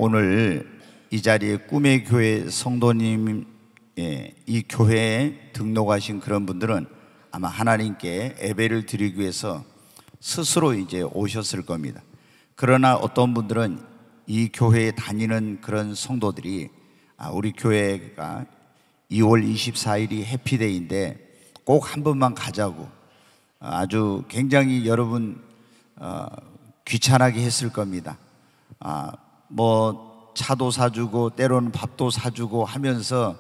오늘 이 자리에 꿈의 교회 성도님, 이 교회에 등록하신 그런 분들은 아마 하나님께 예배를 드리기 위해서 스스로 이제 오셨을 겁니다. 그러나 어떤 분들은 이 교회에 다니는 그런 성도들이 우리 교회가 2월 24일이 해피데이인데 꼭 한 번만 가자고 아주 굉장히 여러분 귀찮게 했을 겁니다. 뭐 차도 사주고 때로는 밥도 사주고 하면서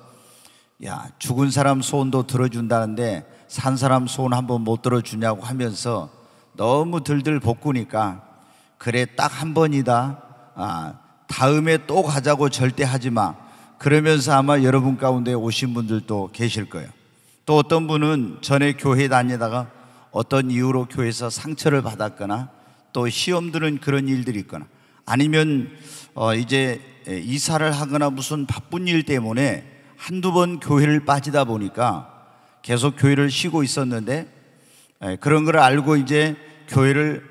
야, 죽은 사람 소원도 들어준다는데 산 사람 소원 한번 못 들어주냐고 하면서 너무 들들 볶으니까 그래 딱 한 번이다, 다음에 또 가자고 절대 하지 마, 그러면서 아마 여러분 가운데 오신 분들도 계실 거예요. 또 어떤 분은 전에 교회 다니다가 어떤 이유로 교회에서 상처를 받았거나 또 시험 드는 그런 일들이 있거나 아니면 이제 이사를 하거나 무슨 바쁜 일 때문에 한두 번 교회를 빠지다 보니까 계속 교회를 쉬고 있었는데 그런 걸 알고 이제 교회를,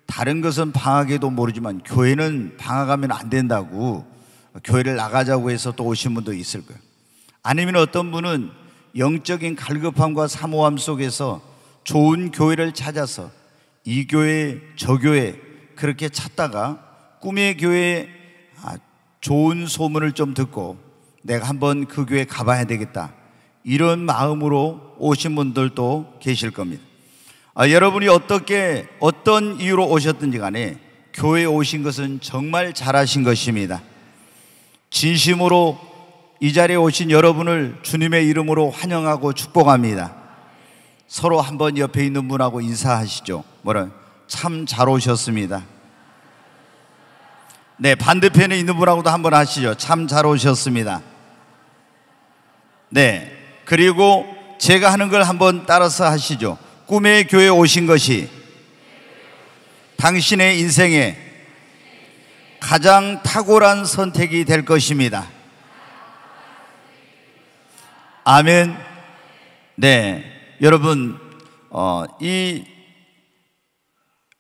다른 것은 방학에도 모르지만 교회는 방학하면 안 된다고 교회를 나가자고 해서 또 오신 분도 있을 거예요. 아니면 어떤 분은 영적인 갈급함과 사모함 속에서 좋은 교회를 찾아서 이 교회 저 교회 그렇게 찾다가 꿈의 교회에 좋은 소문을 좀 듣고 내가 한번 그 교회 가봐야 되겠다, 이런 마음으로 오신 분들도 계실 겁니다. 여러분이 어떤 이유로 오셨든지 간에 교회에 오신 것은 정말 잘하신 것입니다. 진심으로 이 자리에 오신 여러분을 주님의 이름으로 환영하고 축복합니다. 서로 한번 옆에 있는 분하고 인사하시죠. 참 잘 오셨습니다. 네, 반대편에 있는 분하고도 한번 하시죠. 참 잘 오셨습니다. 네, 그리고 제가 하는 걸 한번 따라서 하시죠. 꿈의 교회에 오신 것이 당신의 인생에 가장 탁월한 선택이 될 것입니다. 아멘. 네, 여러분,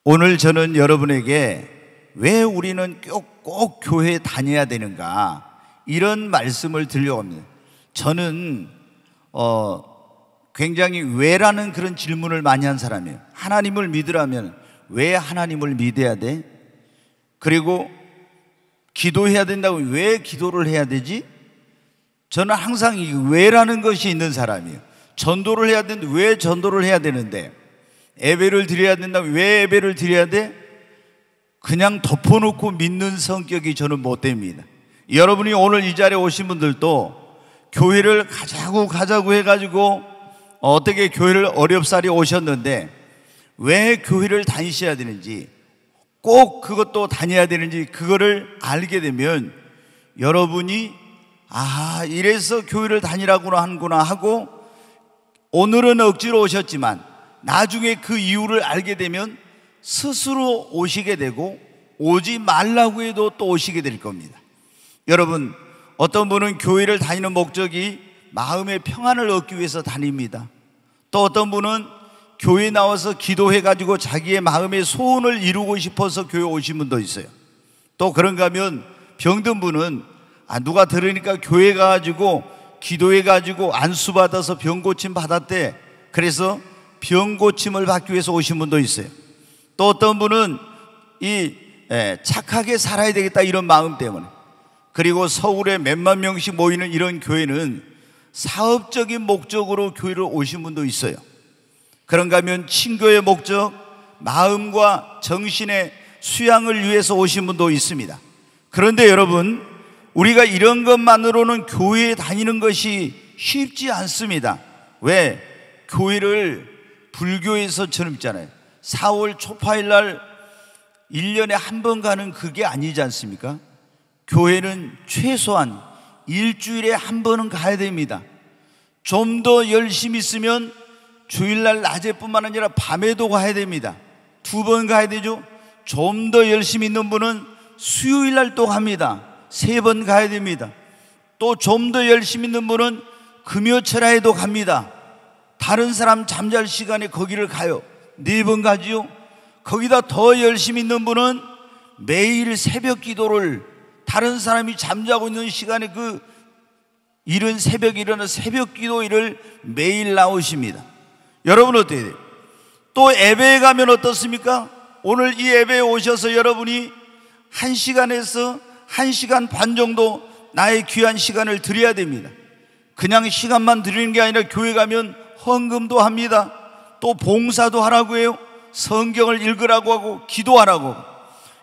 오늘 저는 여러분에게 왜 우리는 꼭 교회에 다녀야 되는가, 이런 말씀을 드리려고 합니다. 저는 굉장히 왜라는 그런 질문을 많이 한 사람이에요. 하나님을 믿으라면 왜 하나님을 믿어야 돼? 그리고 기도해야 된다고 왜 기도를 해야 되지? 저는 항상 이 왜라는 것이 있는 사람이에요. 전도를 해야 되는데 왜 전도를 해야 되는데, 예배를 드려야 된다면 왜 예배를 드려야 돼? 그냥 덮어놓고 믿는 성격이 저는 못 됩니다. 여러분이 오늘 이 자리에 오신 분들도 교회를 가자고 해가지고 어떻게 교회를 어렵사리 오셨는데 왜 교회를 다니셔야 되는지, 꼭 그것도 다녀야 되는지 그거를 알게 되면 여러분이 이래서 교회를 다니라고 하는구나 하고, 오늘은 억지로 오셨지만 나중에 그 이유를 알게 되면 스스로 오시게 되고, 오지 말라고 해도 또 오시게 될 겁니다. 여러분, 어떤 분은 교회를 다니는 목적이 마음의 평안을 얻기 위해서 다닙니다. 또 어떤 분은 교회에 나와서 기도해가지고 자기의 마음의 소원을 이루고 싶어서 교회 오신 분도 있어요. 또 그런가 하면 병든 분은 누가 들으니까 교회 가가지고 기도해가지고 안수받아서 병 고침 받았대, 그래서 병 고침을 받기 위해서 오신 분도 있어요. 또 어떤 분은 착하게 살아야 되겠다, 이런 마음 때문에. 그리고 서울에 몇만 명씩 모이는 이런 교회는 사업적인 목적으로 교회를 오신 분도 있어요. 그런가 하면 친교의 목적, 마음과 정신의 수양을 위해서 오신 분도 있습니다. 그런데 여러분, 우리가 이런 것만으로는 교회에 다니는 것이 쉽지 않습니다. 왜? 교회를 불교에서처럼 있잖아요. 4월 초파일 날 1년에 한 번 가는 그게 아니지 않습니까? 교회는 최소한 일주일에 한 번은 가야 됩니다. 좀 더 열심히 있으면 주일날 낮에뿐만 아니라 밤에도 가야 됩니다. 2번 가야 되죠. 좀 더 열심히 있는 분은 수요일날 또 갑니다. 3번 가야 됩니다. 또 좀 더 열심히 있는 분은 금요철야에도 갑니다. 다른 사람 잠잘 시간에 거기를 가요. 4번 가지요. 거기다 더 열심히 있는 분은 매일 새벽 기도를 다른 사람이 잠자고 있는 시간에 그 이른 새벽에 일어나 새벽 기도회를 매일 나오십니다. 여러분 어때야 돼요? 또 예배에 가면 어떻습니까? 오늘 이 예배에 오셔서 여러분이 1시간에서 1시간 반 정도 나의 귀한 시간을 드려야 됩니다. 그냥 시간만 드리는 게 아니라 교회 가면 헌금도 합니다. 또 봉사도 하라고 해요. 성경을 읽으라고 하고 기도하라고 하고.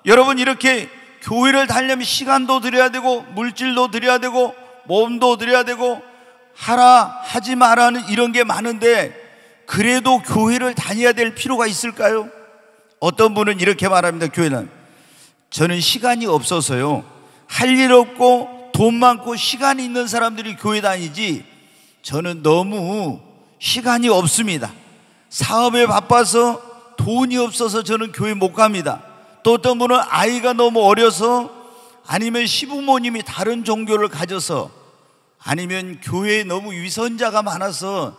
여러분 이렇게 교회를 다니려면 시간도 드려야 되고 물질도 드려야 되고 몸도 드려야 되고 하라 하지 마라는 이런 게 많은데 그래도 교회를 다녀야 될 필요가 있을까요? 어떤 분은 이렇게 말합니다. 교회는 저는 시간이 없어서요, 할 일 없고 돈 많고 시간이 있는 사람들이 교회 다니지 저는 너무 시간이 없습니다. 사업에 바빠서 돈이 없어서 저는 교회 못 갑니다. 또 어떤 분은 아이가 너무 어려서, 아니면 시부모님이 다른 종교를 가져서, 아니면 교회에 너무 위선자가 많아서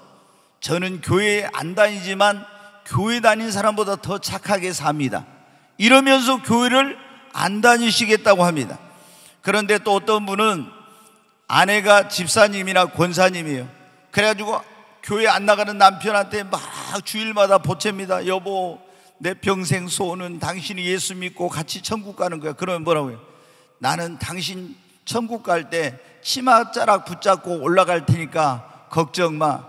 저는 교회에 안 다니지만 교회 다닌 사람보다 더 착하게 삽니다. 이러면서 교회를 안 다니시겠다고 합니다. 그런데 또 어떤 분은 아내가 집사님이나 권사님이에요. 그래가지고 교회 안 나가는 남편한테 막 주일마다 보챕니다. 여보, 내 평생 소원은 당신이 예수 믿고 같이 천국 가는 거야. 그러면 뭐라고 해요? 나는 당신 천국 갈 때 치마자락 붙잡고 올라갈 테니까 걱정 마.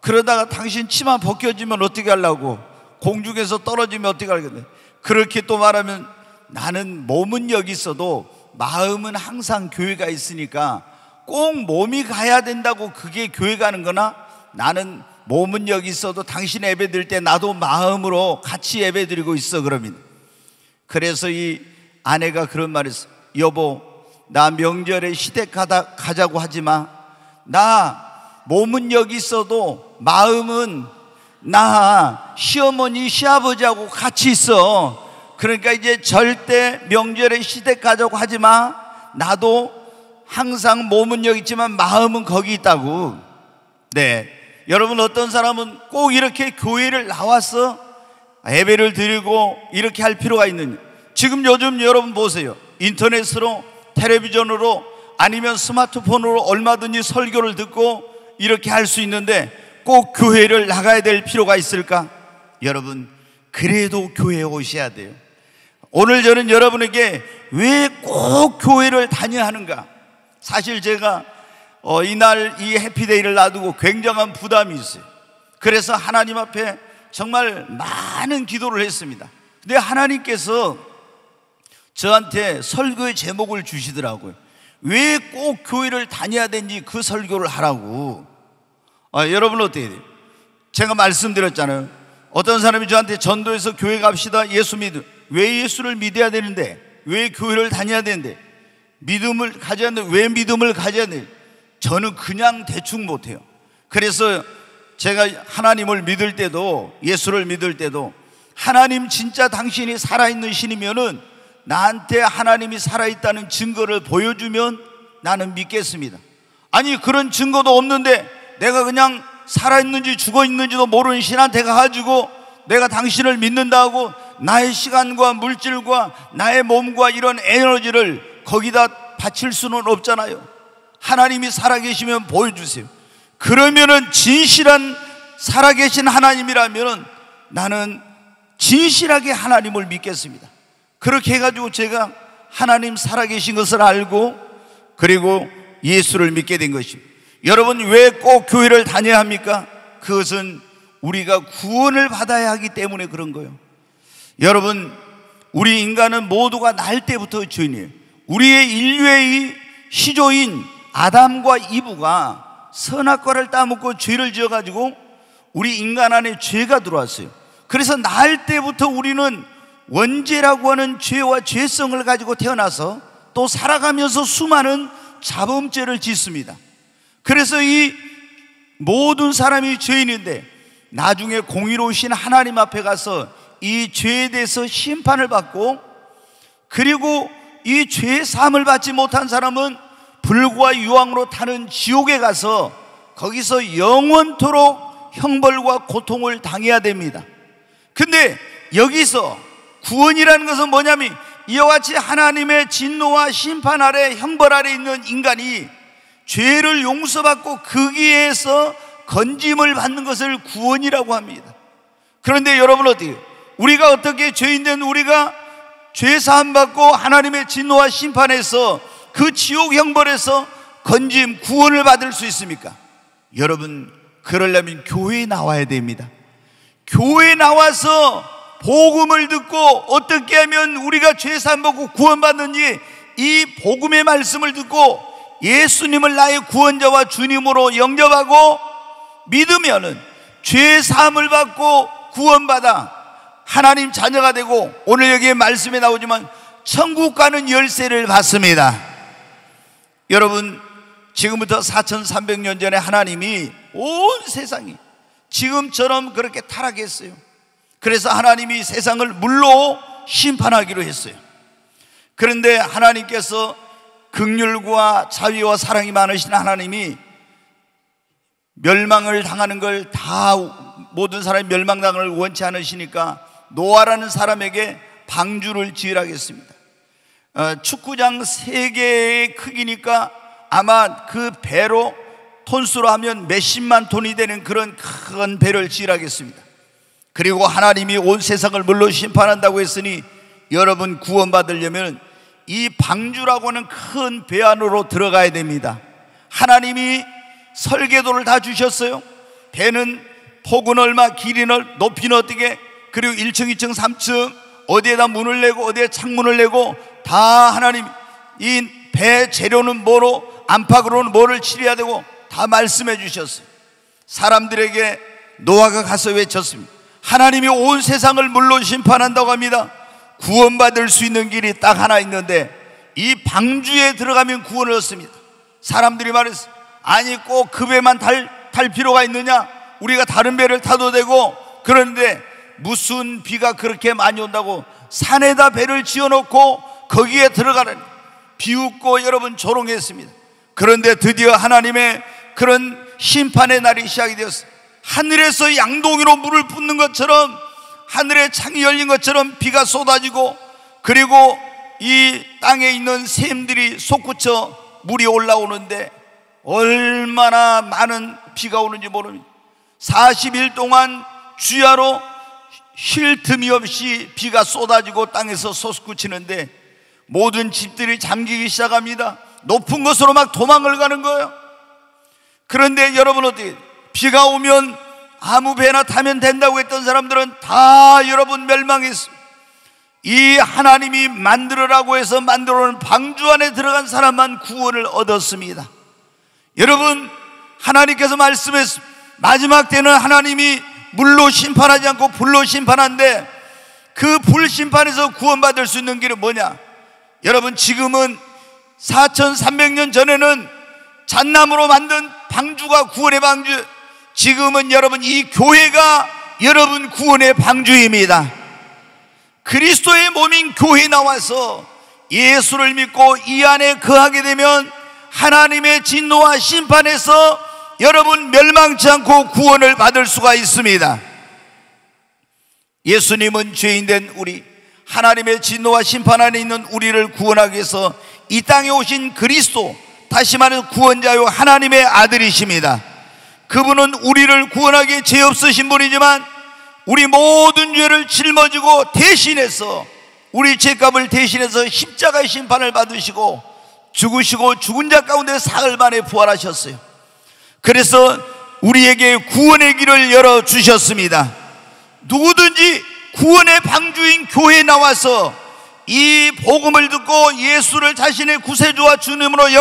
그러다가 당신 치마 벗겨지면 어떻게 하려고? 공중에서 떨어지면 어떻게 하겠네? 그렇게 또 말하면 나는 몸은 여기 있어도 마음은 항상 교회가 있으니까 꼭 몸이 가야 된다고 그게 교회 가는 거나, 나는 몸은 여기 있어도 당신 예배 드릴 때 나도 마음으로 같이 예배 드리고 있어. 그러면 그래서 이 아내가 그런 말을 했어요. 여보, 나 명절에 시댁 가자고 하지 마. 나 몸은 여기 있어도 마음은 나 시어머니 시아버지하고 같이 있어. 그러니까 이제 절대 명절에 시댁 가자고 하지 마. 나도 항상 몸은 여기 있지만 마음은 거기 있다고. 네, 여러분 어떤 사람은 꼭 이렇게 교회를 나와서 예배를 드리고 이렇게 할 필요가 있느냐? 지금 요즘 여러분 보세요. 인터넷으로, 텔레비전으로, 아니면 스마트폰으로 얼마든지 설교를 듣고 이렇게 할 수 있는데 꼭 교회를 나가야 될 필요가 있을까? 여러분, 그래도 교회에 오셔야 돼요. 오늘 저는 여러분에게 왜 꼭 교회를 다녀야 하는가? 사실 제가 이날 이 해피데이를 놔두고 굉장한 부담이 있어요. 그래서 하나님 앞에 정말 많은 기도를 했습니다. 근데 하나님께서 저한테 설교의 제목을 주시더라고요. 왜 꼭 교회를 다녀야 되는지 그 설교를 하라고. 여러분 어떻게 돼요? 제가 말씀드렸잖아요. 어떤 사람이 저한테 전도해서 교회 갑시다, 예수 믿음. 왜 예수를 믿어야 되는데? 왜 교회를 다녀야 되는데? 믿음을 가져야 되는데 왜 믿음을 가져야 되는데? 저는 그냥 대충 못해요. 그래서 제가 하나님을 믿을 때도, 예수를 믿을 때도, 하나님 진짜 당신이 살아있는 신이면은 나한테 하나님이 살아있다는 증거를 보여주면 나는 믿겠습니다. 아니 그런 증거도 없는데 내가 그냥 살아있는지 죽어있는지도 모르는 신한테 가가지고 내가 당신을 믿는다고 나의 시간과 물질과 나의 몸과 이런 에너지를 거기다 바칠 수는 없잖아요. 하나님이 살아계시면 보여주세요. 그러면은 진실한 살아계신 하나님이라면 나는 진실하게 하나님을 믿겠습니다. 그렇게 해가지고 제가 하나님 살아계신 것을 알고 그리고 예수를 믿게 된 것입니다. 여러분 왜 꼭 교회를 다녀야 합니까? 그것은 우리가 구원을 받아야 하기 때문에 그런 거예요. 여러분, 우리 인간은 모두가 날 때부터 죄인이에요. 우리의 인류의 시조인 아담과 이브가 선악과를 따먹고 죄를 지어가지고 우리 인간 안에 죄가 들어왔어요. 그래서 날 때부터 우리는 원죄라고 하는 죄와 죄성을 가지고 태어나서 또 살아가면서 수많은 자범죄를 짓습니다. 그래서 이 모든 사람이 죄인인데 나중에 공의로우신 하나님 앞에 가서 이 죄에 대해서 심판을 받고, 그리고 이 죄의 사함을 받지 못한 사람은 불과 유황으로 타는 지옥에 가서 거기서 영원토록 형벌과 고통을 당해야 됩니다. 근데 여기서 구원이라는 것은 뭐냐면 이와 같이 하나님의 진노와 심판 아래, 형벌 아래 있는 인간이 죄를 용서받고 거기에서 건짐을 받는 것을 구원이라고 합니다. 그런데 여러분 어때요? 우리가 어떻게 죄인된 우리가 죄 사함 받고 하나님의 진노와 심판에서 그 지옥 형벌에서 건짐, 구원을 받을 수 있습니까? 여러분, 그러려면 교회에 나와야 됩니다. 교회에 나와서 복음을 듣고 어떻게 하면 우리가 죄 사함 받고 구원받는지 이 복음의 말씀을 듣고 예수님을 나의 구원자와 주님으로 영접하고 믿으면은 죄 사함을 받고 구원받아 하나님 자녀가 되고, 오늘 여기에 말씀에 나오지만 천국 가는 열쇠를 받습니다. 여러분, 지금부터 4300년 전에 하나님이 온 세상이 지금처럼 그렇게 타락했어요. 그래서 하나님이 세상을 물로 심판하기로 했어요. 그런데 하나님께서 긍휼과 자비와 사랑이 많으신 하나님이 멸망을 당하는 걸 다, 모든 사람이 멸망당을 원치 않으시니까 노아라는 사람에게 방주를 지으라고 했습니다. 축구장 3개의 크기니까 아마 그 배로 톤수로 하면 몇십만 톤이 되는 그런 큰 배를 지으라고 했습니다. 그리고 하나님이 온 세상을 물로 심판한다고 했으니 여러분 구원받으려면 이 방주라고 하는 큰 배 안으로 들어가야 됩니다. 하나님이 설계도를 다 주셨어요. 배는 폭은 얼마, 길이는, 높이는 어떻게, 그리고 1층, 2층, 3층 어디에다 문을 내고 어디에 창문을 내고 다 하나님, 이 배 재료는 뭐로, 안팎으로는 뭐를 칠해야 되고 다 말씀해 주셨어요. 사람들에게 노아가 가서 외쳤습니다. 하나님이 온 세상을 물로 심판한다고 합니다. 구원받을 수 있는 길이 딱 하나 있는데 이 방주에 들어가면 구원을 얻습니다. 사람들이 말했어요. 아니 꼭 그 배만 탈 필요가 있느냐, 우리가 다른 배를 타도 되고. 그런데 무슨 비가 그렇게 많이 온다고 산에다 배를 지어놓고 거기에 들어가라니 비웃고 여러분 조롱했습니다. 그런데 드디어 하나님의 그런 심판의 날이 시작이 되었어요. 하늘에서 양동이로 물을 붓는 것처럼, 하늘에 창이 열린 것처럼 비가 쏟아지고, 그리고 이 땅에 있는 샘들이 솟구쳐 물이 올라오는데 얼마나 많은 비가 오는지 모릅니다. 40일 동안 주야로 쉴 틈이 없이 비가 쏟아지고 땅에서 솟구치는데 모든 집들이 잠기기 시작합니다. 높은 곳으로 막 도망을 가는 거예요. 그런데 여러분 어떻게, 비가 오면 아무 배나 타면 된다고 했던 사람들은 다 여러분 멸망했습니다. 이 하나님이 만들으라고 해서 만들어 놓은 방주 안에 들어간 사람만 구원을 얻었습니다. 여러분, 하나님께서 말씀했습니다. 마지막 때는 하나님이 물로 심판하지 않고 불로 심판한데 그 불 심판에서 구원받을 수 있는 길은 뭐냐? 여러분, 지금은 4300년 전에는 잣나무로 만든 방주가 구원의 방주, 지금은 여러분 이 교회가 여러분 구원의 방주입니다. 그리스도의 몸인 교회에 나와서 예수를 믿고 이 안에 거하게 되면 하나님의 진노와 심판에서 여러분 멸망치 않고 구원을 받을 수가 있습니다. 예수님은 죄인된 우리, 하나님의 진노와 심판 안에 있는 우리를 구원하기 위해서 이 땅에 오신 그리스도, 다시 말해서 구원자요 하나님의 아들이십니다. 그분은 우리를 구원하기에 죄 없으신 분이지만 우리 모든 죄를 짊어지고 대신해서, 우리 죄값을 대신해서 십자가의 심판을 받으시고 죽으시고 죽은 자 가운데 사흘 만에 부활하셨어요. 그래서 우리에게 구원의 길을 열어주셨습니다. 누구든지 구원의 방주인 교회에 나와서 이 복음을 듣고 예수를 자신의 구세주와 주님으로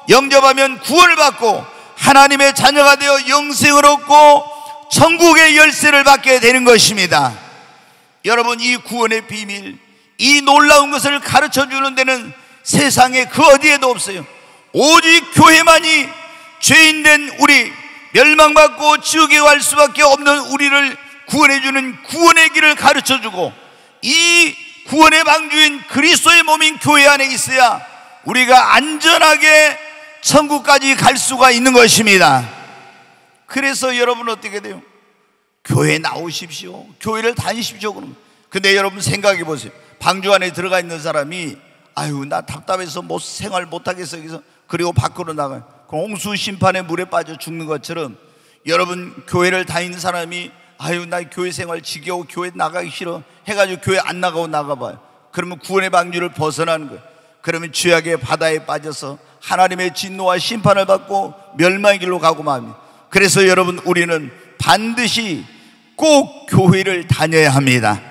영접하면 구원을 받고 하나님의 자녀가 되어 영생을 얻고 천국의 열쇠를 받게 되는 것입니다. 여러분, 이 구원의 비밀, 이 놀라운 것을 가르쳐주는 데는 세상에 그 어디에도 없어요. 오직 교회만이 죄인된 우리, 멸망받고 지옥에 갈 수밖에 없는 우리를 구원해주는 구원의 길을 가르쳐주고, 이 구원의 방주인 그리스도의 몸인 교회 안에 있어야 우리가 안전하게 천국까지 갈 수가 있는 것입니다. 그래서 여러분 어떻게 돼요? 교회에 나오십시오, 교회를 다니십시오. 그러면 근데 여러분 생각해 보세요. 방주 안에 들어가 있는 사람이 아유 나 답답해서 생활 못하겠어 그래서 그리고 밖으로 나가요. 홍수 심판의 물에 빠져 죽는 것처럼 여러분 교회를 다니는 사람이 아유 나 교회 생활 지겨워 교회 나가기 싫어 해가지고 교회 안 나가고 나가봐요. 그러면 구원의 방주를 벗어나는 거예요. 그러면 죄악의 바다에 빠져서 하나님의 진노와 심판을 받고 멸망의 길로 가고 맙니다. 그래서 여러분 우리는 반드시 꼭 교회를 다녀야 합니다.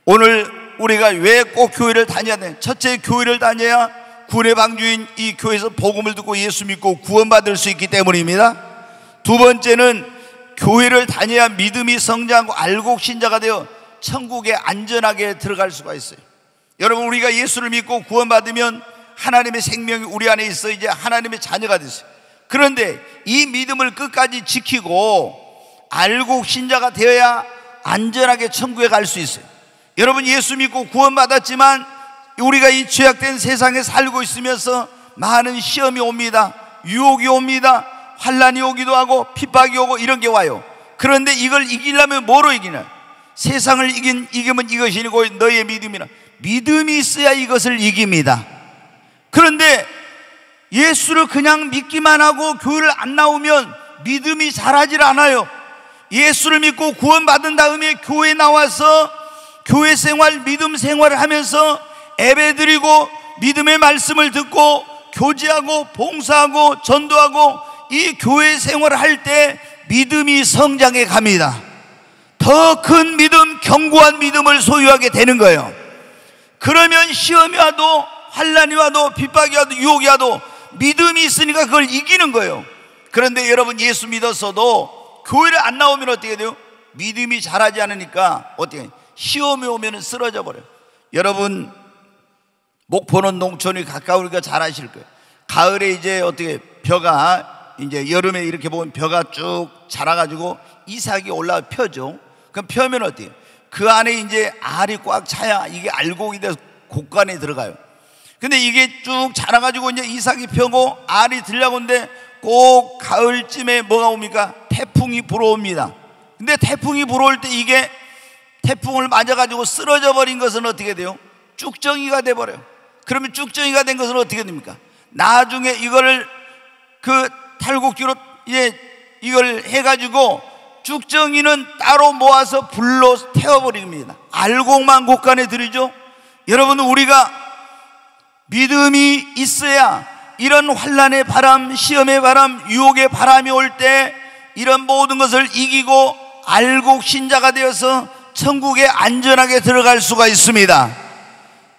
오늘 우리가 왜 꼭 교회를 다녀야 돼? 첫째, 교회를 다녀야 구원의 방주인 이 교회에서 복음을 듣고 예수 믿고 구원받을 수 있기 때문입니다. 두 번째는 교회를 다녀야 믿음이 성장하고 알곡 신자가 되어 천국에 안전하게 들어갈 수가 있어요. 여러분 우리가 예수를 믿고 구원받으면 하나님의 생명이 우리 안에 있어 이제 하나님의 자녀가 됐어요. 그런데 이 믿음을 끝까지 지키고 알곡 신자가 되어야 안전하게 천국에 갈 수 있어요. 여러분 예수 믿고 구원받았지만 우리가 이 죄악된 세상에 살고 있으면서 많은 시험이 옵니다. 유혹이 옵니다. 환난이 오기도 하고 핍박이 오고 이런 게 와요. 그런데 이걸 이기려면 뭐로 이기냐? 세상을 이기면 이것이고 너의 믿음이라. 믿음이 있어야 이것을 이깁니다. 그런데 예수를 그냥 믿기만 하고 교회를 안 나오면 믿음이 자라질 않아요. 예수를 믿고 구원받은 다음에 교회에 나와서 교회 생활, 믿음 생활을 하면서 예배드리고 믿음의 말씀을 듣고 교제하고 봉사하고 전도하고 이 교회 생활을 할 때 믿음이 성장해 갑니다. 더 큰 믿음, 견고한 믿음을 소유하게 되는 거예요. 그러면 시험이 와도 환난이 와도 핍박이 와도 유혹이 와도 믿음이 있으니까 그걸 이기는 거예요. 그런데 여러분 예수 믿었어도 교회를 안 나오면 어떻게 돼요? 믿음이 자라지 않으니까 어떻게 시험이 오면 쓰러져 버려요. 여러분 목포는 농촌이 가까우니까 잘 아실 거예요. 가을에 이제 어떻게 벼가 이제 여름에 이렇게 보면 벼가 쭉 자라가지고 이삭이 올라와 펴죠. 그럼 펴면 어때요? 그 안에 이제 알이 꽉 차야 이게 알곡이 돼서 곡간에 들어가요. 근데 이게 쭉 자라가지고 이제 이삭이 펴고 알이 들려오는데 꼭 가을쯤에 뭐가 옵니까? 태풍이 불어옵니다. 근데 태풍이 불어올 때 이게 태풍을 맞아가지고 쓰러져 버린 것은 어떻게 돼요? 쭉정이가 돼버려요. 그러면 쭉정이가 된 것은 어떻게 됩니까? 나중에 이거를 그 탈곡기로 이걸 해가지고 쭉정이는 따로 모아서 불로 태워버립니다. 알곡만 곡간에 들이죠. 여러분 우리가 믿음이 있어야 이런 환난의 바람, 시험의 바람, 유혹의 바람이 올 때 이런 모든 것을 이기고 알곡 신자가 되어서 천국에 안전하게 들어갈 수가 있습니다.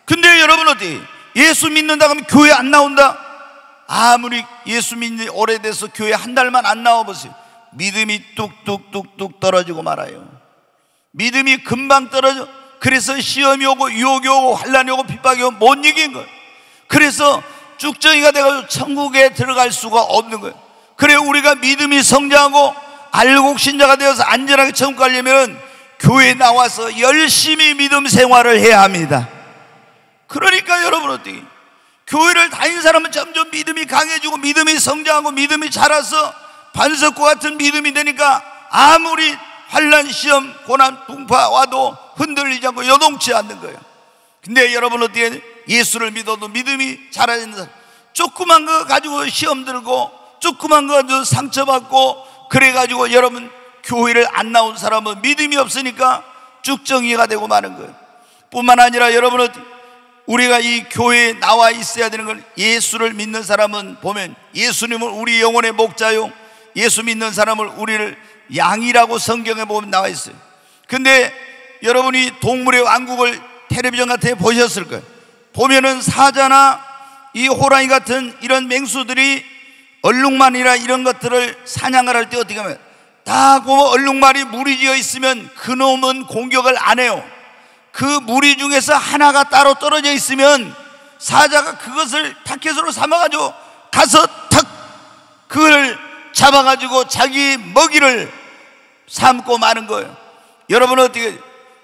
근데 여러분 어때요? 예수 믿는다 하면 교회 안 나온다? 아무리 예수 믿는 오래돼서 교회 한 달만 안 나와보세요. 믿음이 뚝뚝뚝뚝 떨어지고 말아요. 믿음이 금방 떨어져. 그래서 시험이 오고 유혹이 오고 환난이 오고 핍박이 오고 못 이긴 거예요. 그래서 쭉정이가 돼가지고 천국에 들어갈 수가 없는 거예요. 그래 우리가 믿음이 성장하고 알곡 신자가 되어서 안전하게 천국 가려면 교회에 나와서 열심히 믿음 생활을 해야 합니다. 그러니까 여러분 어떻게 교회를 다니는 사람은 점점 믿음이 강해지고 믿음이 성장하고 믿음이 자라서 반석과 같은 믿음이 되니까 아무리 환난 시험 고난 풍파 와도 흔들리지 않고 요동치 않는 거예요. 근데 여러분 어떻게 예수를 믿어도 믿음이 자라는 사람 조그만 거 가지고 시험 들고 조그만 거 가지고 상처받고 그래가지고 여러분 교회를 안 나온 사람은 믿음이 없으니까 쭉정이가 되고 마는 거예요. 뿐만 아니라 여러분 우리가 이 교회에 나와 있어야 되는 건 예수를 믿는 사람은 보면 예수님은 우리 영혼의 목자요 예수 믿는 사람을 우리를 양이라고 성경에 보면 나와 있어요. 근데 여러분이 동물의 왕국을 텔레비전 같은 데 보셨을 거예요. 보면은 사자나 이 호랑이 같은 이런 맹수들이 얼룩말이나 이런 것들을 사냥을 할 때 어떻게 하면 다 보면 얼룩말이 무리지어 있으면 그놈은 공격을 안 해요. 그 무리 중에서 하나가 따로 떨어져 있으면 사자가 그것을 타켓으로 삼아가지고 가서 탁 그걸 잡아가지고 자기 먹이를 삼고 마는 거예요. 여러분은 어떻게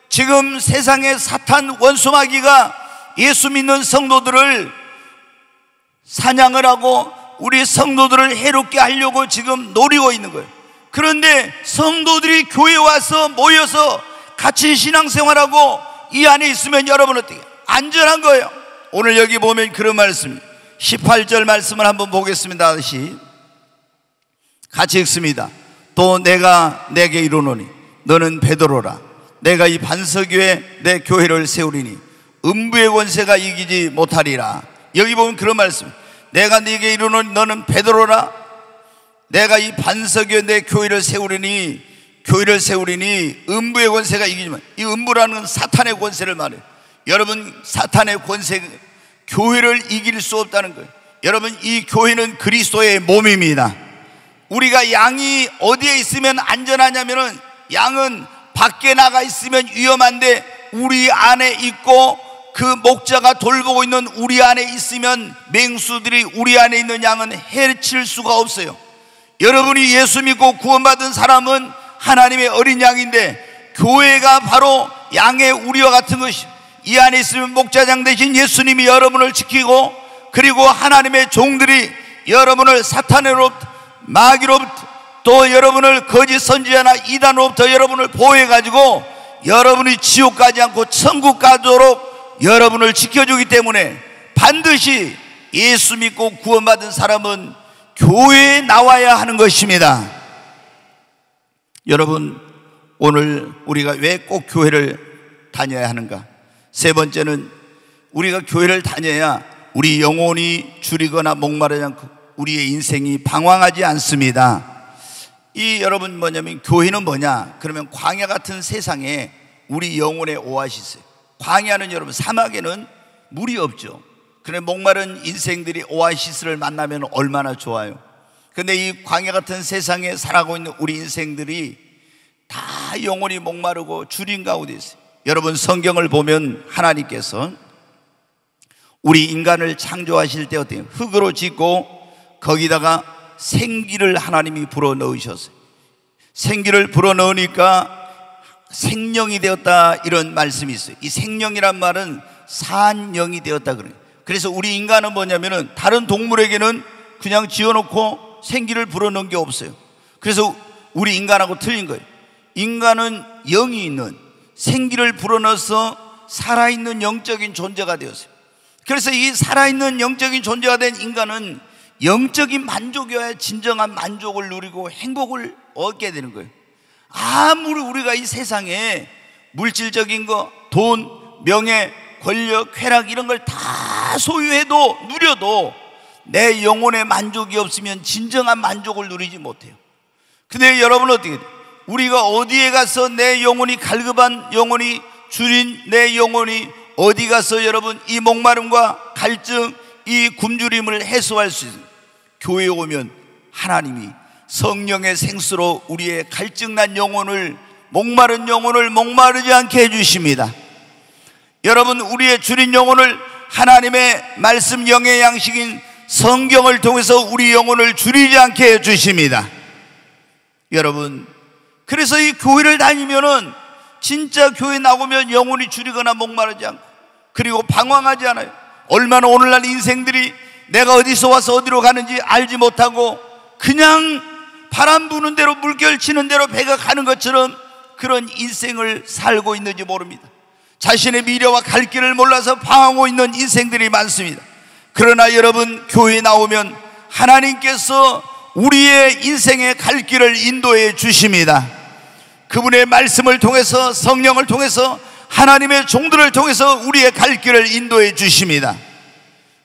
지금 세상의 사탄 원수마귀가 예수 믿는 성도들을 사냥을 하고 우리 성도들을 해롭게 하려고 지금 노리고 있는 거예요. 그런데 성도들이 교회에 와서 모여서 같이 신앙생활하고 이 안에 있으면 여러분은 어떻게 안전한 거예요. 오늘 여기 보면 그런 말씀 18절 말씀을 한번 보겠습니다. 다시 같이 읽습니다. 또 내가 내게 이르노니 너는 베드로라. 내가 이 반석 위에 내 교회를 세우리니 음부의 권세가 이기지 못하리라. 여기 보면 그런 말씀. 내가 네게 이르노니 너는 베드로라. 내가 이 반석 위에 내 교회를 세우리니 음부의 권세가 이기지만, 이 음부라는 건 사탄의 권세를 말해요. 여러분, 사탄의 권세, 교회를 이길 수 없다는 거예요. 여러분, 이 교회는 그리스도의 몸입니다. 우리가 양이 어디에 있으면 안전하냐면은, 양은 밖에 나가 있으면 위험한데 우리 안에 있고 그 목자가 돌보고 있는 우리 안에 있으면 맹수들이 우리 안에 있는 양은 해칠 수가 없어요. 여러분이 예수 믿고 구원받은 사람은 하나님의 어린 양인데, 교회가 바로 양의 우리와 같은 것이, 이 안에 있으면 목자장 대신 예수님이 여러분을 지키고, 그리고 하나님의 종들이 여러분을 사탄으로부터, 마귀로부터, 또 여러분을 거짓 선지자나 이단으로부터 여러분을 보호해가지고 여러분이 지옥 가지 않고 천국 가도록 여러분을 지켜주기 때문에, 반드시 예수 믿고 구원받은 사람은 교회에 나와야 하는 것입니다. 여러분, 오늘 우리가 왜 꼭 교회를 다녀야 하는가? 세 번째는, 우리가 교회를 다녀야 우리 영혼이 줄이거나 목마르지 않고 우리의 인생이 방황하지 않습니다. 이 여러분 뭐냐면, 교회는 뭐냐? 그러면 광야 같은 세상에 우리 영혼의 오아시스. 광야는 여러분, 사막에는 물이 없죠. 그런데 목마른 인생들이 오아시스를 만나면 얼마나 좋아요. 근데 이 광야 같은 세상에 살아가고 있는 우리 인생들이 다 영혼이 목마르고 주린 가운데 있어요. 여러분, 성경을 보면 하나님께서 우리 인간을 창조하실 때 어때요? 흙으로 짓고 거기다가 생기를 하나님이 불어넣으셨어요. 생기를 불어넣으니까 생명이 되었다, 이런 말씀이 있어요. 이 생명이란 말은 산영이 되었다 그래요. 그래서 우리 인간은 뭐냐면은, 다른 동물에게는 그냥 지어놓고 생기를 불어넣은 게 없어요. 그래서 우리 인간하고 틀린 거예요. 인간은 영이 있는, 생기를 불어넣어서 살아있는 영적인 존재가 되었어요. 그래서 이 살아있는 영적인 존재가 된 인간은 영적인 만족이어야 진정한 만족을 누리고 행복을 얻게 되는 거예요. 아무리 우리가 이 세상에 물질적인 거, 돈, 명예, 권력, 쾌락 이런 걸 다 소유해도, 누려도 내 영혼의 만족이 없으면 진정한 만족을 누리지 못해요. 근데 여러분, 어떻게 돼요? 우리가 어디에 가서 내 영혼이 갈급한 영혼이, 줄인 내 영혼이 어디 가서 여러분 이 목마름과 갈증, 이 굶주림을 해소할 수 있어요? 교회에 오면 하나님이 성령의 생수로 우리의 갈증난 영혼을, 목마른 영혼을 목마르지 않게 해주십니다. 여러분, 우리의 줄인 영혼을 하나님의 말씀 영의 양식인 성경을 통해서 우리 영혼을 줄이지 않게 해주십니다. 여러분, 그래서 이 교회를 다니면은 진짜 교회 나오면 영혼이 줄이거나 목마르지 않고, 그리고 방황하지 않아요. 얼마나 오늘날 인생들이 내가 어디서 와서 어디로 가는지 알지 못하고 그냥 바람 부는 대로, 물결 치는 대로 배가 가는 것처럼 그런 인생을 살고 있는지 모릅니다. 자신의 미래와 갈 길을 몰라서 방황하고 있는 인생들이 많습니다. 그러나 여러분, 교회에 나오면 하나님께서 우리의 인생의 갈 길을 인도해 주십니다. 그분의 말씀을 통해서, 성령을 통해서, 하나님의 종들을 통해서 우리의 갈 길을 인도해 주십니다.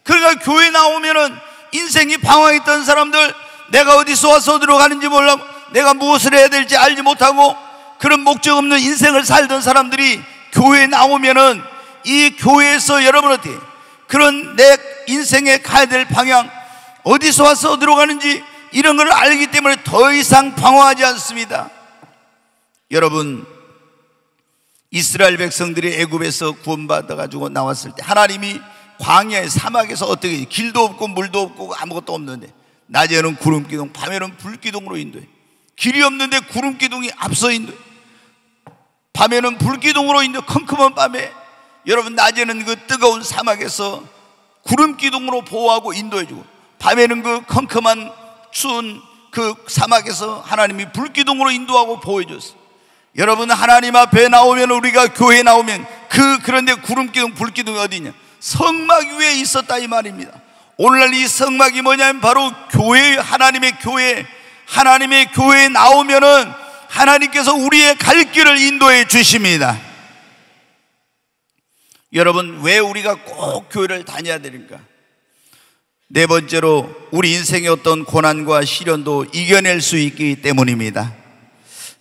그러니까 교회 나오면은 인생이 방황했던 사람들, 내가 어디서 와서 어디로 가는지 몰라, 내가 무엇을 해야 될지 알지 못하고 그런 목적 없는 인생을 살던 사람들이 교회에 나오면은, 이 교회에서 여러분 어떻게 그런 내 인생에 가야 될 방향, 어디서 와서 어디로 가는지 이런 걸 알기 때문에 더 이상 방황하지 않습니다. 여러분, 이스라엘 백성들이 애굽에서 구원받아가지고 나왔을 때 하나님이 광야의 사막에서 어떻게, 길도 없고 물도 없고 아무것도 없는데 낮에는 구름기둥, 밤에는 불기둥으로 인도해. 길이 없는데 구름기둥이 앞서 인도해. 밤에는 불기둥으로 인도해. 컴컴한 밤에 여러분, 낮에는 그 뜨거운 사막에서 구름기둥으로 보호하고 인도해주고, 밤에는 그 컴컴한 추운 그 사막에서 하나님이 불기둥으로 인도하고 보호해줬어요. 여러분, 하나님 앞에 나오면, 우리가 교회에 나오면 그런데 구름기둥 불기둥이 어디냐? 성막 위에 있었다 이 말입니다. 오늘날 이 성막이 뭐냐면 바로 교회, 하나님의 교회에 나오면은 하나님께서 우리의 갈 길을 인도해 주십니다. 여러분, 왜 우리가 꼭 교회를 다녀야 되는가? 네 번째로, 우리 인생의 어떤 고난과 시련도 이겨낼 수 있기 때문입니다.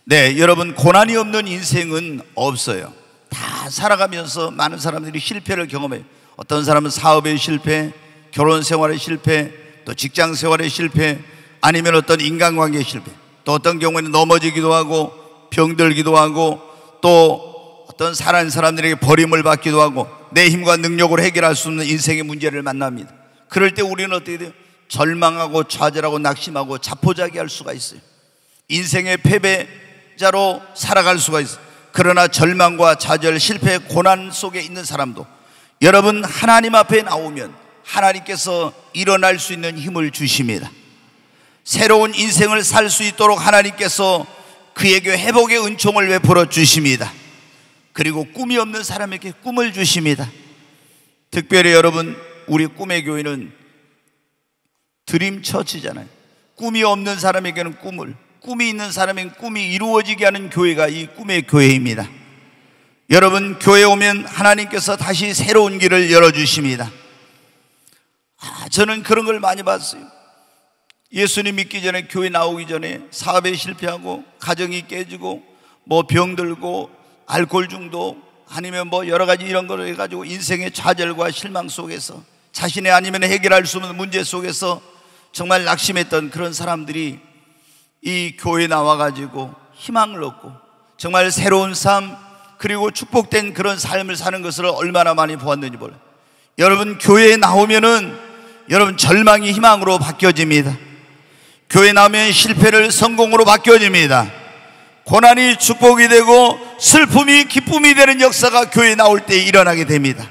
네, 여러분, 고난이 없는 인생은 없어요. 다 살아가면서 많은 사람들이 실패를 경험해요. 어떤 사람은 사업의 실패, 결혼 생활의 실패, 또 직장 생활의 실패, 아니면 어떤 인간관계의 실패, 또 어떤 경우에는 넘어지기도 하고 병들기도 하고, 또 어떤 사랑하는 사람들에게 버림을 받기도 하고, 내 힘과 능력으로 해결할 수 없는 인생의 문제를 만납니다. 그럴 때 우리는 어떻게 돼요? 절망하고 좌절하고 낙심하고 자포자기할 수가 있어요. 인생의 패배자로 살아갈 수가 있어요. 그러나 절망과 좌절, 실패, 고난 속에 있는 사람도 여러분, 하나님 앞에 나오면 하나님께서 일어날 수 있는 힘을 주십니다. 새로운 인생을 살 수 있도록 하나님께서 그에게 회복의 은총을 베풀어 주십니다. 그리고 꿈이 없는 사람에게 꿈을 주십니다. 특별히 여러분, 우리 꿈의 교회는 드림 처치잖아요. 꿈이 없는 사람에게는 꿈을, 꿈이 있는 사람에게는 꿈이 이루어지게 하는 교회가 이 꿈의 교회입니다. 여러분, 교회에 오면 하나님께서 다시 새로운 길을 열어주십니다. 저는 그런 걸 많이 봤어요. 예수님 믿기 전에, 교회 나오기 전에 사업에 실패하고 가정이 깨지고 뭐 병들고 알코올 중독, 아니면 뭐 여러 가지 이런 걸 해가지고 인생의 좌절과 실망 속에서, 자신의 아니면 해결할 수 없는 문제 속에서 정말 낙심했던 그런 사람들이 이 교회에 나와가지고 희망을 얻고 정말 새로운 삶, 그리고 축복된 그런 삶을 사는 것을 얼마나 많이 보았는지 몰라요. 여러분, 교회에 나오면은 여러분, 절망이 희망으로 바뀌어집니다. 교회에 나오면 실패를 성공으로 바뀌어집니다. 고난이 축복이 되고 슬픔이 기쁨이 되는 역사가 교회에 나올 때 일어나게 됩니다.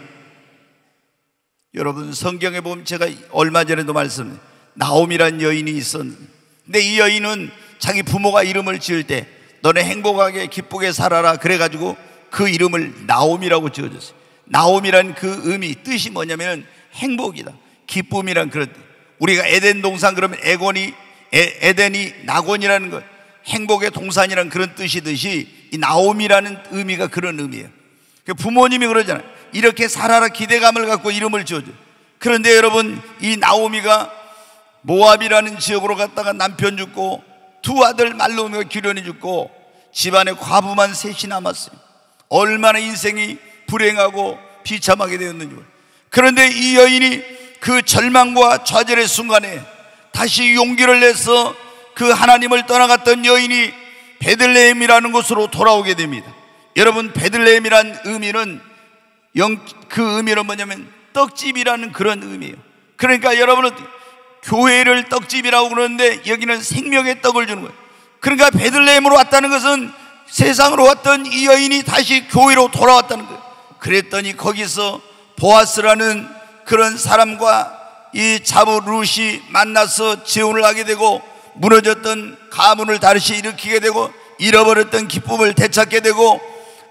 여러분, 성경에 보면 제가 얼마 전에도 말씀드렸어요. 나옴이란 여인이 있었는데, 근데 이 여인은 자기 부모가 이름을 지을 때 너네 행복하게 기쁘게 살아라 그래가지고 그 이름을 나옴이라고 지어줬어요. 나옴이란 그 의미, 뜻이 뭐냐면 행복이다, 기쁨이란 그런 뜻. 우리가 에덴 동산 그러면 에덴이 낙원이라는 것, 행복의 동산이라는 그런 뜻이듯이 이 나옴이라는 의미가 그런 의미예요. 부모님이 그러잖아요. 이렇게 살아라 기대감을 갖고 이름을 지어줘요. 그런데 여러분, 이 나오미가 모압이라는 지역으로 갔다가 남편 죽고 두 아들 말로미가 기련이 죽고 집안에 과부만 셋이 남았어요. 얼마나 인생이 불행하고 비참하게 되었는지. 그런데 이 여인이 그 절망과 좌절의 순간에 다시 용기를 내서 그 하나님을 떠나갔던 여인이 베들레헴이라는 곳으로 돌아오게 됩니다. 여러분, 베들레헴이라는 의미는 그 의미는 뭐냐면 떡집이라는 그런 의미예요. 그러니까 여러분은 교회를 떡집이라고 그러는데 여기는 생명의 떡을 주는 거예요. 그러니까 베들레헴으로 왔다는 것은 세상으로 왔던 이 여인이 다시 교회로 돌아왔다는 거예요. 그랬더니 거기서 보아스라는 그런 사람과 이 자부 룻이 만나서 재혼을 하게 되고, 무너졌던 가문을 다시 일으키게 되고, 잃어버렸던 기쁨을 되찾게 되고,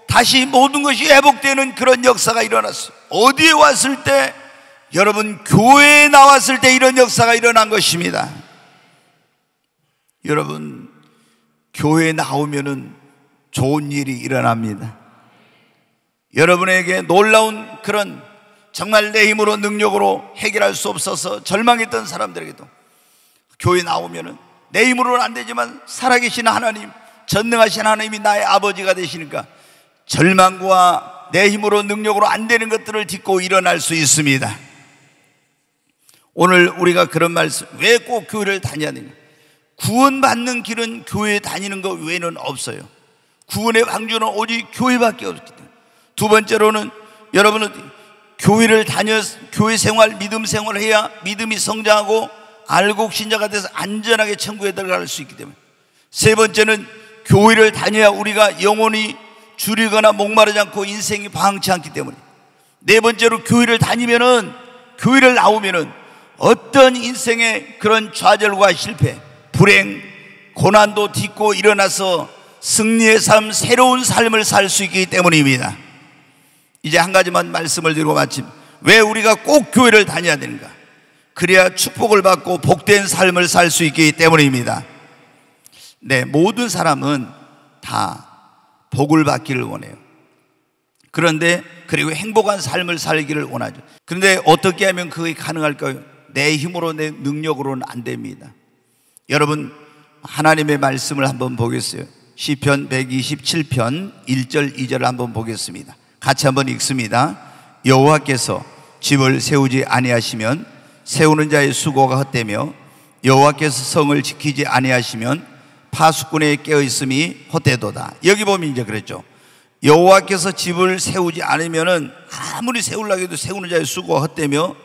다시 모든 것이 회복되는 그런 역사가 일어났어요. 어디에 왔을 때? 여러분, 교회에 나왔을 때 이런 역사가 일어난 것입니다. 여러분, 교회에 나오면은 좋은 일이 일어납니다. 여러분에게 놀라운 그런, 정말 내 힘으로 능력으로 해결할 수 없어서 절망했던 사람들에게도 교회에 나오면은 내 힘으로는 안 되지만 살아계신 하나님, 전능하신 하나님이 나의 아버지가 되시니까 절망과 내 힘으로 능력으로 안 되는 것들을 딛고 일어날 수 있습니다. 오늘 우리가 그런 말씀, 왜 꼭 교회를 다녀야 되냐? 구원받는 길은 교회에 다니는 것 외에는 없어요. 구원의 방주는 오직 교회밖에 없기 때문에. 두 번째로는 여러분은 교회를 교회 생활, 믿음 생활을 해야 믿음이 성장하고 알곡 신자가 돼서 안전하게 천국에 들어갈 수 있기 때문에. 세 번째는 교회를 다녀야 우리가 영혼이 줄이거나 목마르지 않고 인생이 방치 않기 때문에. 네 번째로 교회를 다니면은, 교회를 나오면은 어떤 인생의 그런 좌절과 실패, 불행, 고난도 딛고 일어나서 승리의 삶, 새로운 삶을 살 수 있기 때문입니다. 이제 한 가지만 말씀을 드리고 마침, 왜 우리가 꼭 교회를 다녀야 되는가? 그래야 축복을 받고 복된 삶을 살 수 있기 때문입니다. 네, 모든 사람은 다 복을 받기를 원해요. 그런데 그리고 행복한 삶을 살기를 원하죠. 그런데 어떻게 하면 그게 가능할까요? 내 힘으로, 내 능력으로는 안 됩니다. 여러분, 하나님의 말씀을 한번 보겠어요. 시편 127편 1절 2절을 한번 보겠습니다. 같이 한번 읽습니다. 여호와께서 집을 세우지 아니하시면 세우는 자의 수고가 헛되며 여호와께서 성을 지키지 아니하시면 파수꾼의 깨어있음이 헛되도다. 여기 보면 이제 그랬죠. 여호와께서 집을 세우지 않으면은 아무리 세우려고 해도 세우는 자의 수고가 헛되며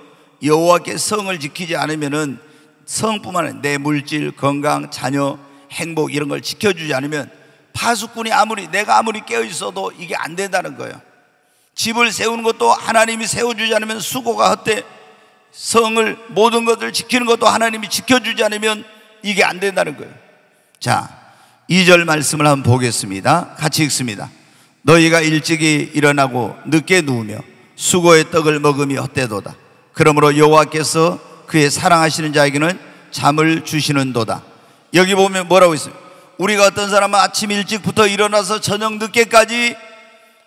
여호와께서 성을 지키지 않으면은 성뿐만 아니라 내 물질, 건강, 자녀, 행복 이런 걸 지켜주지 않으면 파수꾼이 내가 아무리 깨어있어도 이게 안 된다는 거예요. 집을 세우는 것도 하나님이 세워주지 않으면 수고가 헛돼. 성을, 모든 것을 지키는 것도 하나님이 지켜주지 않으면 이게 안 된다는 거예요. 자, 2절 말씀을 한번 보겠습니다. 같이 읽습니다. 너희가 일찍이 일어나고 늦게 누우며 수고의 떡을 먹음이 헛되도다. 그러므로 여호와께서 그의 사랑하시는 자에게는 잠을 주시는도다. 여기 보면 뭐라고 있어요? 우리가 어떤 사람은 아침 일찍부터 일어나서 저녁 늦게까지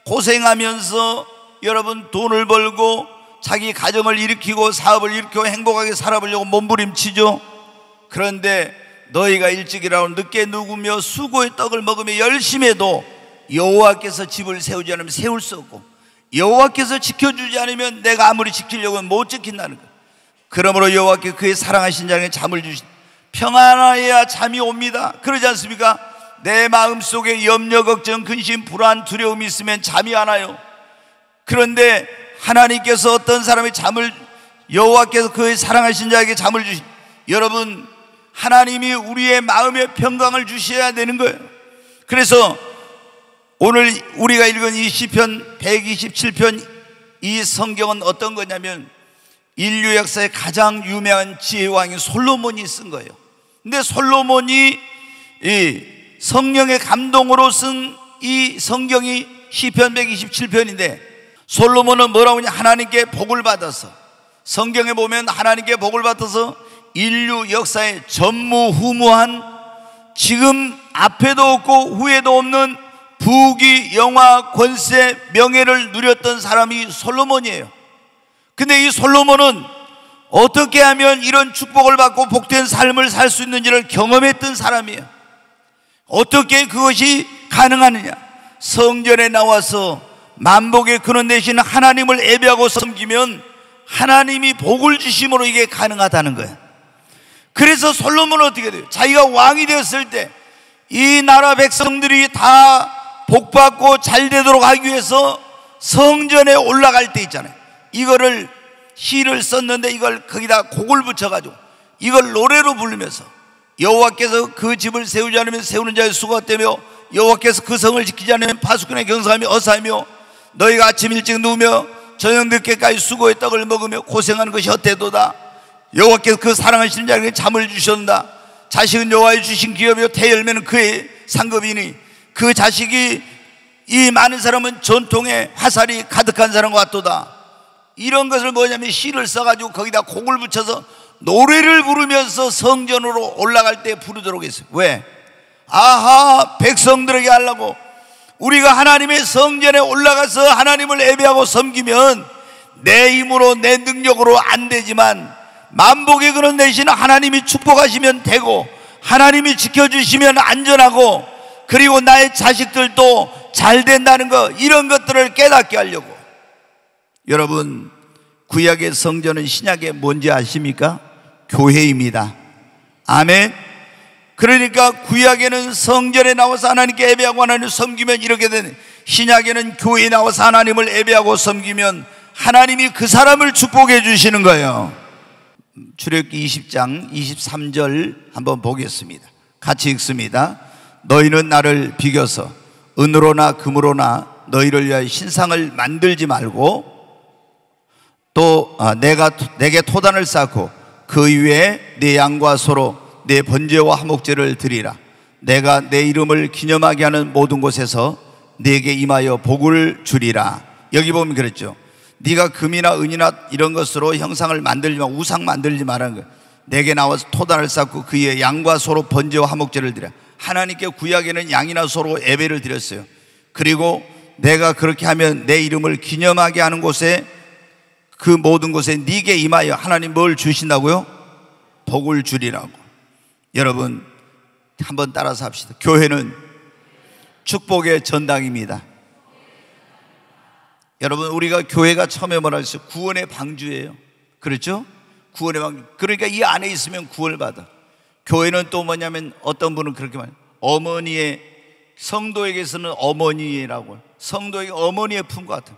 고생하면서 여러분 돈을 벌고 자기 가정을 일으키고 사업을 일으키고 행복하게 살아보려고 몸부림치죠. 그런데 너희가 일찍 일어나고 늦게 누우며 수고의 떡을 먹으며 열심히 해도 여호와께서 집을 세우지 않으면 세울 수 없고 여호와께서 지켜주지 않으면 내가 아무리 지키려고 하면 못 지킨다는 거예요. 그러므로 여호와께 그의 사랑하신 자에게 잠을 주신 평안하여야 잠이 옵니다. 그러지 않습니까? 내 마음속에 염려, 걱정, 근심, 불안, 두려움이 있으면 잠이 안 와요. 그런데 하나님께서 어떤 사람의 잠을, 여호와께서 그의 사랑하신 자에게 잠을 주신, 여러분, 하나님이 우리의 마음에 평강을 주셔야 되는 거예요. 그래서 오늘 우리가 읽은 이 시편 127편 이 성경은 어떤 거냐면 인류 역사의 가장 유명한 지혜왕인 솔로몬이 쓴 거예요. 근데 솔로몬이 이 성령의 감동으로 쓴 이 성경이 시편 127편인데 솔로몬은 뭐라고 하냐? 하나님께 복을 받아서, 성경에 보면 하나님께 복을 받아서 인류 역사에 전무후무한, 지금 앞에도 없고 후에도 없는 부귀, 영화, 권세, 명예를 누렸던 사람이 솔로몬이에요. 근데 이 솔로몬은 어떻게 하면 이런 축복을 받고 복된 삶을 살 수 있는지를 경험했던 사람이에요. 어떻게 그것이 가능하느냐? 성전에 나와서 만복의 근원 되신 하나님을 예배하고 섬기면 하나님이 복을 주심으로 이게 가능하다는 거예요. 그래서 솔로몬은 어떻게 돼요? 자기가 왕이 되었을 때 이 나라 백성들이 다 복받고 잘 되도록 하기 위해서 성전에 올라갈 때 있잖아요. 이거를 시를 썼는데 이걸 거기다 곡을 붙여가지고 이걸 노래로 부르면서 여호와께서 그 집을 세우지 않으면 세우는 자의 수가 헛되며 여호와께서 그 성을 지키지 않으면 파수꾼의 경사함이 어사하며 너희가 아침 일찍 누우며 저녁 늦게까지 수고의 떡을 먹으며 고생하는 것이 헛되도다. 여호와께서 그 사랑하시는 자에게 잠을 주셨다. 자식은 여호와의 주신 기업이요 태열매는 그의 상급이니 그 자식이 이 많은 사람은 전통에 화살이 가득한 사람과 같도다. 이런 것을 뭐냐면 시를 써가지고 거기다 곡을 붙여서 노래를 부르면서 성전으로 올라갈 때 부르도록 했어요. 왜? 아하, 백성들에게 하려고. 우리가 하나님의 성전에 올라가서 하나님을 예배하고 섬기면 내 힘으로 내 능력으로 안 되지만 만복의 근원 되신 하나님이 축복하시면 되고 하나님이 지켜주시면 안전하고 그리고 나의 자식들도 잘 된다는 거, 이런 것들을 깨닫게 하려고. 여러분, 구약의 성전은 신약의 뭔지 아십니까? 교회입니다. 아멘. 그러니까 구약에는 성전에 나와서 하나님께 예배하고 하나님을 섬기면 이렇게 되는, 신약에는 교회에 나와서 하나님을 예배하고 섬기면 하나님이 그 사람을 축복해 주시는 거예요. 출애굽기 20장 23절 한번 보겠습니다. 같이 읽습니다. 너희는 나를 비겨서 은으로나 금으로나 너희를 위하여 신상을 만들지 말고 또 내가 내게 토단을 쌓고 그 위에 내 양과 소로 내 번제와 화목제를 드리라. 내가 내 이름을 기념하게 하는 모든 곳에서 내게 임하여 복을 주리라. 여기 보면 그랬죠. 네가 금이나 은이나 이런 것으로 형상을 만들지 마, 우상 만들지 말라는 거예요. 내게 나와서 토단을 쌓고 그의 양과 소로 번제와 화목제를 드려. 하나님께 구약에는 양이나 소로 예배를 드렸어요. 그리고 내가 그렇게 하면 내 이름을 기념하게 하는 곳에, 그 모든 곳에 네게 임하여 하나님 뭘 주신다고요? 복을 주리라고. 여러분 한번 따라서 합시다. 교회는 축복의 전당입니다. 여러분 우리가 교회가 처음에 뭐라 했어요? 구원의 방주예요. 그렇죠? 구원의 방주. 그러니까 이 안에 있으면 구원을 받아. 교회는 또 뭐냐면 어떤 분은 그렇게 말해요. 어머니의, 성도에게서는 어머니라고, 성도에게 어머니의 품과 같은,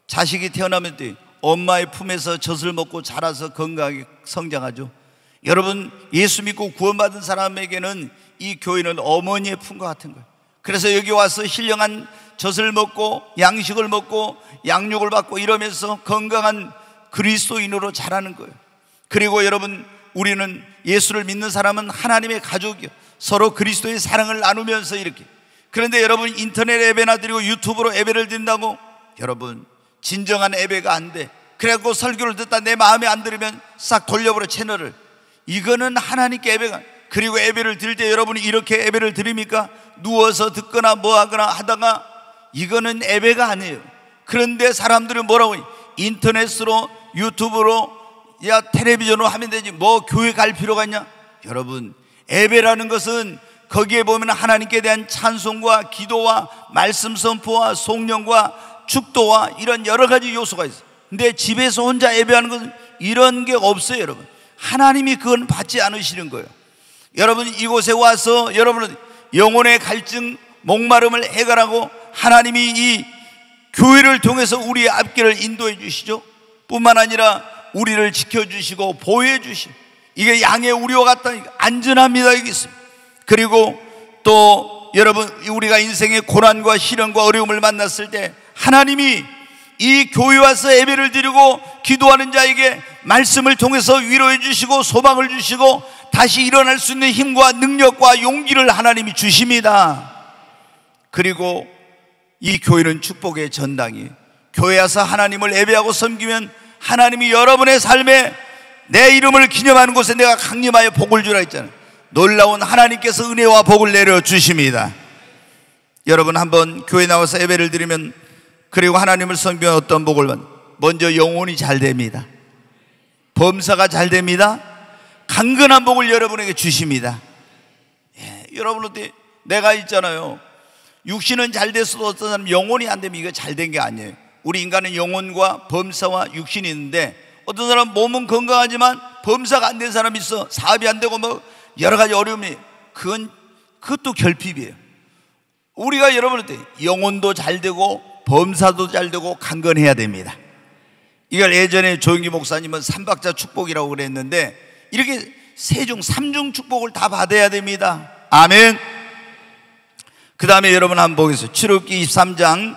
자식이 태어나면 또 엄마의 품에서 젖을 먹고 자라서 건강하게 성장하죠. 여러분 예수 믿고 구원받은 사람에게는 이 교회는 어머니의 품과 같은 거예요. 그래서 여기 와서 신령한 젖을 먹고 양식을 먹고 양육을 받고 이러면서 건강한 그리스도인으로 자라는 거예요. 그리고 여러분 우리는, 예수를 믿는 사람은 하나님의 가족이요, 서로 그리스도의 사랑을 나누면서 이렇게. 그런데 여러분 인터넷 예배나 드리고 유튜브로 예배를 드린다고, 여러분 진정한 예배가 안 돼. 그래갖고 설교를 듣다 내 마음에 안 들으면 싹 돌려버려 채널을. 이거는 하나님께 예배가. 그리고 예배를 드릴 때 여러분이 이렇게 예배를 드립니까? 누워서 듣거나 뭐 하거나 하다가, 이거는 예배가 아니에요. 그런데 사람들은 뭐라고 해요? 인터넷으로, 유튜브로, 야 텔레비전으로 하면 되지 뭐 교회 갈 필요가 있냐? 여러분 예배라는 것은 거기에 보면 하나님께 대한 찬송과 기도와 말씀 선포와 송령과 축도와 이런 여러 가지 요소가 있어요. 근데 집에서 혼자 예배하는 것은 이런 게 없어요. 여러분 하나님이 그건 받지 않으시는 거예요. 여러분 이곳에 와서 여러분은 영혼의 갈증, 목마름을 해결하고 하나님이 이 교회를 통해서 우리의 앞길을 인도해 주시죠. 뿐만 아니라 우리를 지켜주시고 보호해 주시고, 이게 양의 우리와 같다. 안전합니다. 여기 있습니다. 그리고 또 여러분 우리가 인생의 고난과 시련과 어려움을 만났을 때 하나님이 이 교회 와서 예배를 드리고 기도하는 자에게 말씀을 통해서 위로해 주시고 소망을 주시고 다시 일어날 수 있는 힘과 능력과 용기를 하나님이 주십니다. 그리고 이 교회는 축복의 전당이에요. 교회 와서 하나님을 예배하고 섬기면 하나님이 여러분의 삶에 내 이름을 기념하는 곳에 내가 강림하여 복을 주라 했잖아요. 놀라운 하나님께서 은혜와 복을 내려주십니다. 여러분 한번 교회 나와서 예배를 드리면, 그리고 하나님을 섬기면 어떤 복을 받는? 먼저 영혼이 잘 됩니다. 범사가 잘 됩니다. 강건한 복을 여러분에게 주십니다. 여러분한테 내가 있잖아요. 육신은 잘 됐어도 어떤 사람은 영혼이 안 되면 이거 잘 된 게 아니에요. 우리 인간은 영혼과 범사와 육신이 있는데, 어떤 사람은 몸은 건강하지만 범사가 안 된 사람이 있어. 사업이 안 되고 뭐 여러 가지 어려움이, 그것도 결핍이에요. 우리가 여러분한테 영혼도 잘 되고 범사도 잘 되고 강건해야 됩니다. 이걸 예전에 조영기 목사님은 삼박자 축복이라고 그랬는데, 이렇게 삼중 축복을 다 받아야 됩니다. 아멘. 그 다음에 여러분 한번 보겠습니다. 출애굽기 23장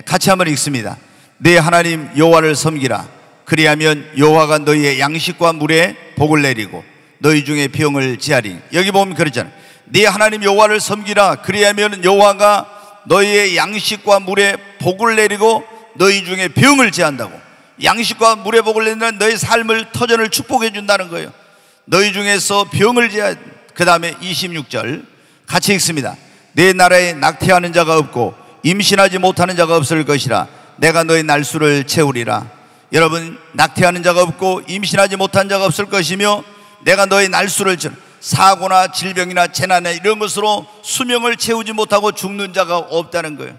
같이 한번 읽습니다. 네 하나님 여호와를 섬기라. 그리하면 여호와가 너희의 양식과 물에 복을 내리고 너희 중에 병을 지하리. 여기 보면 그렇잖아요. 네 하나님 여호와를 섬기라. 그리하면 여호와가 너희의 양식과 물에 복을 내리고 너희 중에 병을 제한다고. 양식과 물에 복을 내리는 너희 삶을, 터전을 축복해 준다는 거예요. 너희 중에서 병을 제한. 그 다음에 26절 같이 읽습니다. 내 나라에 낙태하는 자가 없고 임신하지 못하는 자가 없을 것이라. 내가 너희 날수를 채우리라. 여러분 낙태하는 자가 없고 임신하지 못한 자가 없을 것이며 내가 너희 날수를 채우. 사고나 질병이나 재난이나 이런 것으로 수명을 채우지 못하고 죽는 자가 없다는 거예요.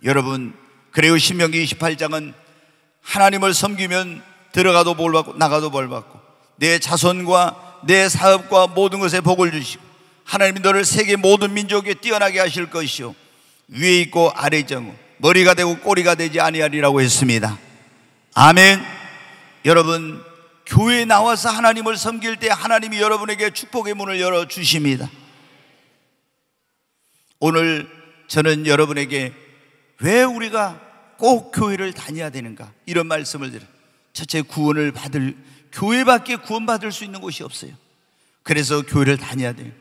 여러분 그래요. 신명기 28장은 하나님을 섬기면 들어가도 복 받고 나가도 복 받고 내 자손과 내 사업과 모든 것에 복을 주시고 하나님이 너를 세계 모든 민족에 뛰어나게 하실 것이요 위에 있고 아래 있고 머리가 되고 꼬리가 되지 아니하리라고 했습니다. 아멘. 여러분 교회에 나와서 하나님을 섬길 때 하나님이 여러분에게 축복의 문을 열어주십니다. 오늘 저는 여러분에게 왜 우리가 꼭 교회를 다녀야 되는가 이런 말씀을 드려요. 첫째, 구원을 받을, 교회밖에 구원받을 수 있는 곳이 없어요. 그래서 교회를 다녀야 돼요.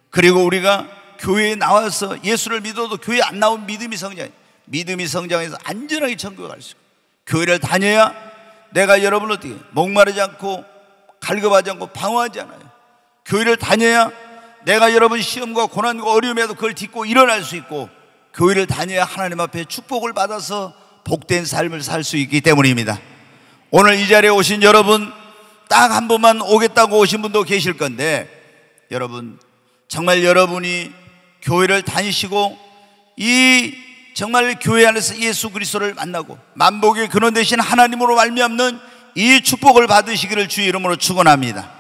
그리고 우리가 교회에 나와서 예수를 믿어도 교회 안 나온 믿음이 성장, 믿음이 성장해서 안전하게 천국에 갈 수 있고, 교회를 다녀야 내가 여러분을 어떻게 목마르지 않고 갈급하지 않고 방황하지 않아요. 교회를 다녀야 내가 여러분 시험과 고난과 어려움에도 그걸 딛고 일어날 수 있고, 교회를 다녀야 하나님 앞에 축복을 받아서 복된 삶을 살 수 있기 때문입니다. 오늘 이 자리에 오신 여러분, 딱 한 번만 오겠다고 오신 분도 계실 건데, 여러분 정말 여러분이 교회를 다니시고 이 정말 교회 안에서 예수 그리스도를 만나고 만복의 근원 되신 하나님으로 말미암는 이 축복을 받으시기를 주의 이름으로 축원합니다.